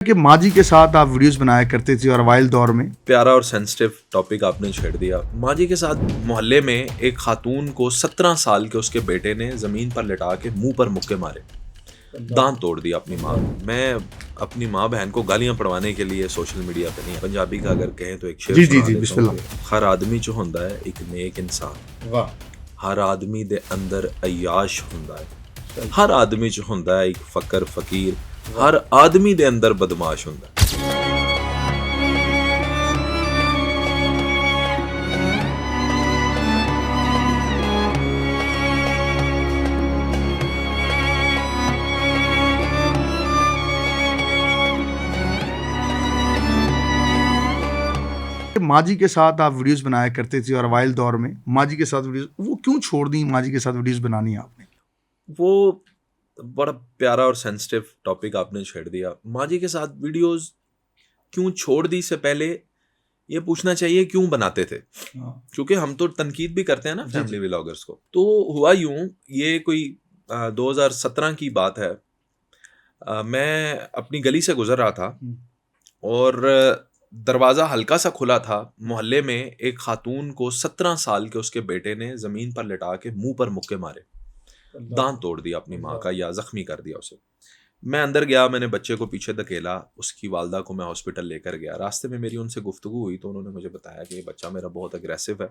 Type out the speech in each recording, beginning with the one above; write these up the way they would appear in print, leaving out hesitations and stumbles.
कि माँ जी के साथ आप वीडियोस बनाया करते थे और वाइल्ड दौर में। प्यारा और सेंसिटिव टॉपिक आपने छेड़ दिया। माँ जी के साथ मोहल्ले में एक खातून को 17 साल के उसके बेटे ने ज़मीन पर लिटा के मुंह पर मुक्के मारे, दांत तोड़ दिया अपनी माँ। मैं अपनी माँ बहन को गालियां पड़वाने के लिए सोशल मीडिया पे नहीं, पंजाबी का अगर कहें तो एक शेर जी सुना जी देता बिस्मिल्लाह। हूँ कि हर आदमी जो होंदा है एक नेक इंसान, वाह। हर आदमी दे अंदर अयाश होंदा है, हर आदमी जो होंदा है एक फकर फकीर, हर आदमी दे अंदर बदमाश होंदा है। माँ जी के साथ आप वीडियोस बनाया करते थे और वाइल्ड दौर में माँ जी के साथ वीडियोस वो क्यों छोड़ दी? माँ जी के साथ वीडियोस बनानी आपने? वो बड़ा प्यारा और सेंसिटिव टॉपिक आपने छेड़ दिया। माँ जी के साथ वीडियोस क्यों छोड़ दी से पहले ये पूछना चाहिए क्यों बनाते थे, क्योंकि हम तो तनकीद भी करते हैं ना फैमिली व्लॉगर्स को। तो हुआ यूं, ये कोई 2017 की बात है। मैं अपनी गली से गुजर रहा था और दरवाज़ा हल्का सा खुला था। मोहल्ले में एक खातून को 17 साल के उसके बेटे ने ज़मीन पर लिटा के मुंह पर मुक्के मारे, दांत तोड़ दिया अपनी माँ का या जख्मी कर दिया उसे। मैं अंदर गया, मैंने बच्चे को पीछे धकेला, उसकी वालदा को मैं हॉस्पिटल लेकर गया। रास्ते में मेरी उनसे गुफ्तगू हुई तो उन्होंने मुझे बताया कि ये बच्चा मेरा बहुत अग्रेसिव है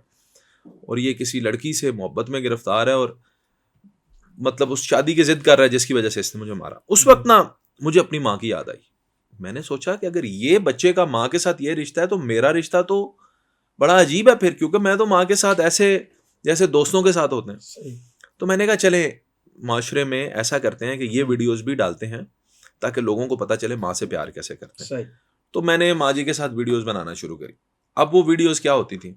और ये किसी लड़की से मोहब्बत में गिरफ्तार है और मतलब उस शादी की जिद कर रहा है जिसकी वजह से इसने मुझे मारा। उस वक्त ना मुझे अपनी माँ की याद आई। मैंने सोचा कि अगर ये बच्चे का माँ के साथ ये रिश्ता है तो मेरा रिश्ता तो बड़ा अजीब है फिर, क्योंकि मैं तो माँ के साथ ऐसे जैसे दोस्तों के साथ होते हैं। तो मैंने कहा चले माशरे में ऐसा करते हैं कि ये वीडियोस भी डालते हैं ताकि लोगों को पता चले माँ से प्यार कैसे करते हैं। तो मैंने माँ जी के साथ वीडियोस बनाना शुरू करी। अब वो वीडियोस क्या होती थी,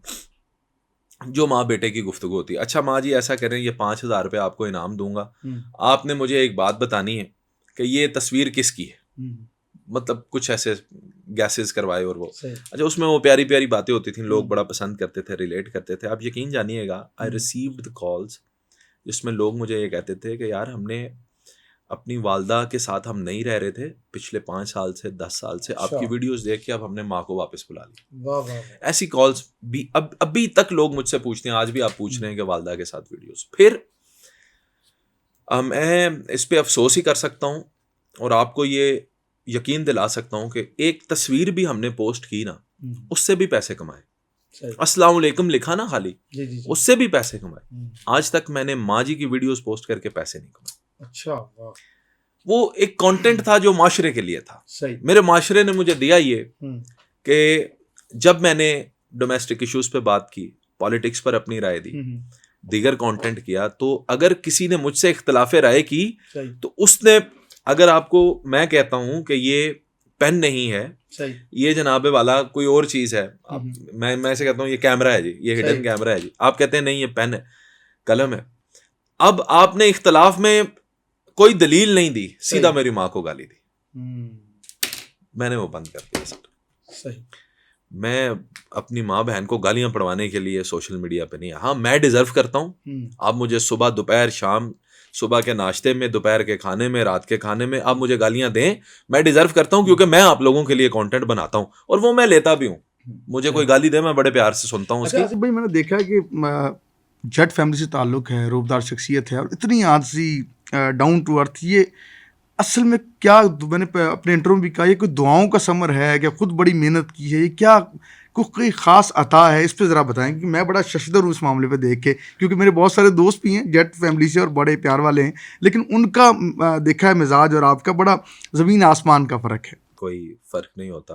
जो माँ बेटे की गुफ्तगू होती है। अच्छा माँ जी ऐसा करें, ये 5,000 रुपये आपको इनाम दूंगा, आपने मुझे एक बात बतानी है कि ये तस्वीर किसकी है। मतलब कुछ ऐसे गैसेस करवाए और वो अच्छा उसमें वो प्यारी प्यारी बातें होती थी, लोग बड़ा पसंद करते थे, रिलेट करते थे। आप यकीन जानिएगा, आई रिसीव्ड द कॉल्स जिसमें लोग मुझे ये कहते थे कि यार हमने अपनी वालदा के साथ हम नहीं रह रहे थे पिछले 5 साल से 10 साल से, आपकी वीडियोस देख के अब हमने माँ को वापस बुला ली। वाह वाह। ऐसी कॉल्स भी अभी तक लोग मुझसे पूछते हैं, आज भी आप पूछ रहे हैं कि वालदा के साथ वीडियोस। फिर मैं इस पे अफसोस ही कर सकता हूँ और आपको ये यकीन दिला सकता हूँ कि एक तस्वीर भी हमने पोस्ट की ना, उससे भी पैसे कमाए। अस्सलाम वालेकुम लिखा ना खाली, उससे भी पैसे कमाए। आज तक मैंने माँ जी की वीडियोस पोस्ट करके पैसे नहीं कमाए। अच्छा वाह। वो एक कंटेंट था जो माशरे के लिए था। सही। मेरे माशरे ने मुझे दिया ये कि जब मैंने डोमेस्टिक इश्यूज पे बात की, पॉलिटिक्स पर अपनी राय दी, दीगर कंटेंट किया, तो अगर किसी ने मुझसे इख्तलाफ राय की तो उसने, अगर आपको मैं कहता हूं कि ये पेन नहीं है, ये जनाबे वाला कोई और चीज है, मैं ऐसे कहता हूँ ये कैमरा है जी, ये हिडन कैमरा है जी, आप कहते हैं नहीं ये पेन है, कलम है। अब आपने इख्तलाफ में कोई दलील नहीं दी, सीधा मेरी माँ को गाली दी। मैंने वो बंद कर दिया सर। सही। मैं अपनी माँ बहन को गालियां पड़वाने के लिए सोशल मीडिया पे नहीं। हाँ मैं डिजर्व करता हूँ, आप मुझे सुबह दोपहर शाम, सुबह के नाश्ते में, दोपहर के खाने में, रात के खाने में आप मुझे गालियां दें, मैं डिजर्व करता हूं, क्योंकि मैं आप लोगों के लिए कंटेंट बनाता हूं और वो मैं लेता भी हूं। मुझे कोई गाली दे मैं बड़े प्यार से सुनता हूं उसकी। अच्छा भाई, मैंने देखा है कि जट फैमिली से ताल्लुक है, रूबदार शख्सियत है और इतनी आदसी डाउन टू अर्थ, ये असल में क्या, मैंने अपने इंटरव्यू में भी कहा, ये कोई दुआओं का समर है क्या? खुद बड़ी मेहनत की है, ये क्या कोई ख़ास अता है? इस पे ज़रा बताएं, क्योंकि मैं बड़ा शशदर हूँ इस मामले पे देख के, क्योंकि मेरे बहुत सारे दोस्त भी हैं जट फैमिली से और बड़े प्यार वाले हैं, लेकिन उनका देखा है मिजाज और आपका बड़ा ज़मीन आसमान का फ़र्क है। कोई फ़र्क नहीं होता।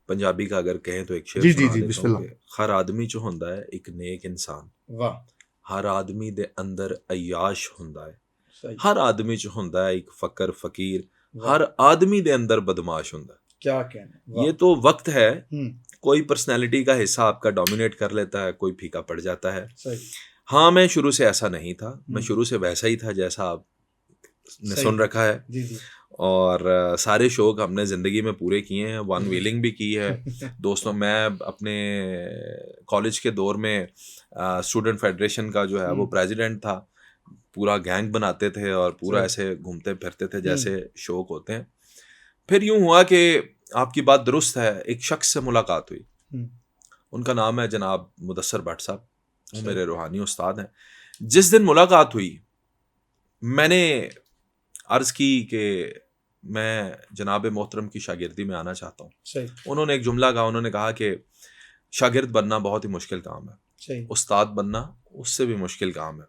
पंजाबी का अगर कहें तो एक शेर जी सुना जी जी देता हूं बिस्मिल्लाह। कि हर आदमी जो होंदा है एक नेक इंसान, वाह। हर आदमी दे अंदर अयाश होंदा है, सही। हर आदमी जो होंदा है एक फकर फकीर, हर आदमी दे अंदर बदमाश होंदा है। क्या कहना। ये तो वक्त है, कोई पर्सनैलिटी का हिस्सा आपका डोमिनेट कर लेता है, कोई फीका पड़ जाता है। सही। हाँ मैं शुरू से ऐसा नहीं था, मैं शुरू से वैसा ही था जैसा आपने सुन रखा है। जी जी। और सारे शौक हमने ज़िंदगी में पूरे किए हैं, वन व्हीलिंग भी की है। दोस्तों मैं अपने कॉलेज के दौर में स्टूडेंट फेडरेशन का जो है वो प्रेसिडेंट था, पूरा गैंग बनाते थे और पूरा ऐसे घूमते फिरते थे जैसे शौक होते हैं। फिर यूं हुआ कि आपकी बात दुरुस्त है, एक शख्स से मुलाकात हुई, उनका नाम है जनाब मुदस्सर भट्ट साहब, वो मेरे रूहानी उस्ताद हैं। जिस दिन मुलाकात हुई मैंने अर्ज़ की कि मैं जनाब मोहतरम की शागिर्दी में आना चाहता हूँ। उन्होंने एक जुमला कहा, उन्होंने कहा कि शागिर्द बनना बहुत ही मुश्किल काम है, उस्ताद बनना उससे भी मुश्किल काम है।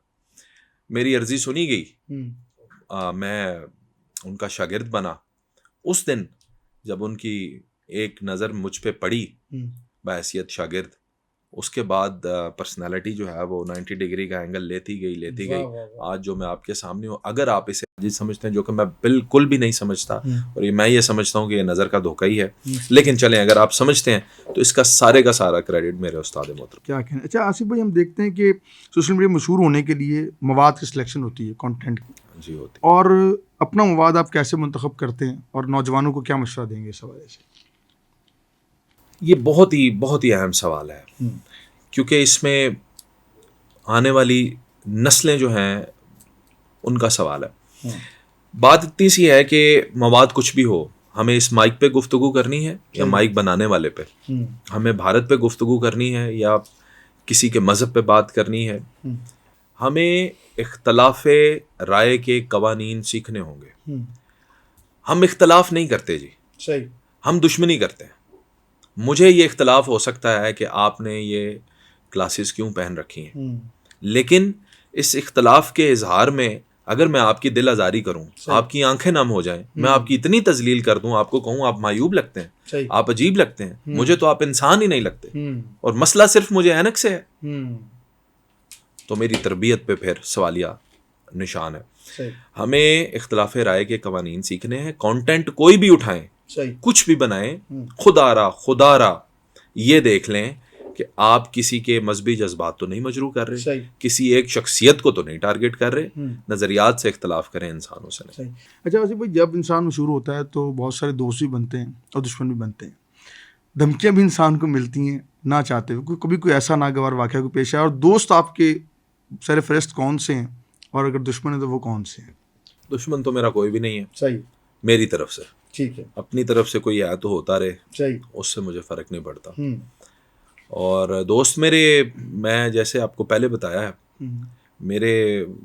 मेरी अर्जी सुनी गई, मैं उनका शागिर्द बना। उस दिन जब उनकी एक नज़र मुझ पे पड़ी बहैसियत शागिर्द, उसके बाद पर्सनालिटी जो है वो 90 डिग्री का एंगल लेती गई। आज जो मैं आपके सामने हूँ, अगर आप इसे अजीज समझते हैं, जो कि मैं बिल्कुल भी नहीं समझता, और मैं ये समझता हूँ कि ये नज़र का धोखा ही है, लेकिन चलें अगर आप समझते हैं तो इसका सारे का सारा क्रेडिट मेरे उस्ताद मोहतरम। क्या कहना। अच्छा आसिफ भाई, हम देखते हैं कि सोशल मीडिया मशहूर होने के लिए मवाद की सिलेक्शन होती है, कंटेंट की जी होती, और अपना मवाद आप कैसे मुंतखब करते हैं और नौजवानों को क्या मशवरा देंगे इस हवाले से? ये बहुत ही अहम सवाल है, क्योंकि इसमें आने वाली नस्लें जो हैं उनका सवाल है। बात इतनी सी है कि मवाद कुछ भी हो, हमें इस माइक पे गुफ्तगू करनी है या माइक बनाने वाले पे, हमें भारत पे गुफ्तगू करनी है या किसी के मज़हब पे बात करनी है, हमें इख्तलाफ राय के कवानीन सीखने होंगे। हम इख्तलाफ नहीं करते जी, सही, हम दुश्मनी करते हैं। मुझे ये इख्तलाफ हो सकता है कि आपने ये क्लासेस क्यों पहन रखी हैं, लेकिन इस इख्तलाफ के इजहार में अगर मैं आपकी दिल आज़ारी करूं, आपकी आंखें नम हो जाएं, मैं आपकी इतनी तजलील कर दूं, आपको कहूं आप मायूब लगते हैं, आप अजीब लगते हैं, मुझे तो आप इंसान ही नहीं लगते, और मसला सिर्फ मुझे ऐनक से है, तो मेरी तरबियत पे फिर सवालिया निशान है। हमें इख्तलाफ राय के कवानीन सीखने हैं। कंटेंट कोई भी उठाएं, कुछ भी बनाएं, खुदारा ये देख लें कि आप किसी के मजहबी जज्बात तो नहीं मजरू कर रहे, किसी एक शख्सियत को तो नहीं टारगेट कर रहे, नज़रियात से इख्तलाफ करें, इंसानों से नहीं। अच्छा आसिफ भाई, जब इंसान मशहूर होता है तो बहुत सारे दोस्त भी बनते हैं और दुश्मन भी बनते हैं, धमकियाँ भी इंसान को मिलती हैं ना चाहते हुए। कभी कोई ऐसा नागवार वाक़या को पेश आया, और दोस्त आपके सरफहरिस्त कौन से हैं, और अगर दुश्मन है तो वो कौन से हैं? दुश्मन तो मेरा कोई भी नहीं है, सही, मेरी तरफ से, ठीक है, अपनी तरफ से कोई आया तो होता रहे, सही, उससे मुझे फ़र्क नहीं पड़ता। और दोस्त मेरे, मैं जैसे आपको पहले बताया है, मेरे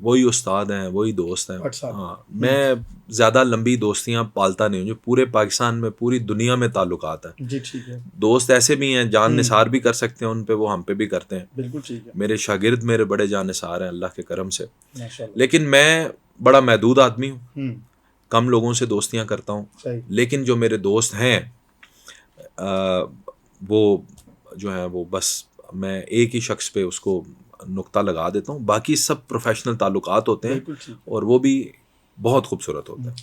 वही उस्ताद हैं, वही दोस्त हैं। हाँ, मैं ज़्यादा लंबी दोस्तियाँ पालता नहीं हूँ, जो पूरे पाकिस्तान में, पूरी दुनिया में ताल्लुकात हैं। जी ठीक है। दोस्त ऐसे भी हैं, जान निसार भी कर सकते हैं उन पे, वो हम पे भी करते हैं। बिल्कुल ठीक है। मेरे शागिर्द मेरे बड़े जान निसार हैं अल्लाह के करम से, माशाअल्लाह। लेकिन मैं बड़ा महदूद आदमी हूँ, कम लोगों से दोस्तियाँ करता हूँ। लेकिन जो मेरे दोस्त हैं वो जो है वो बस मैं एक ही शख्स पे उसको नुक्ता लगा देता हूँ, बाकी सब प्रोफेशनल ताल्लुकात होते हैं, और वो भी बहुत खूबसूरत होता है।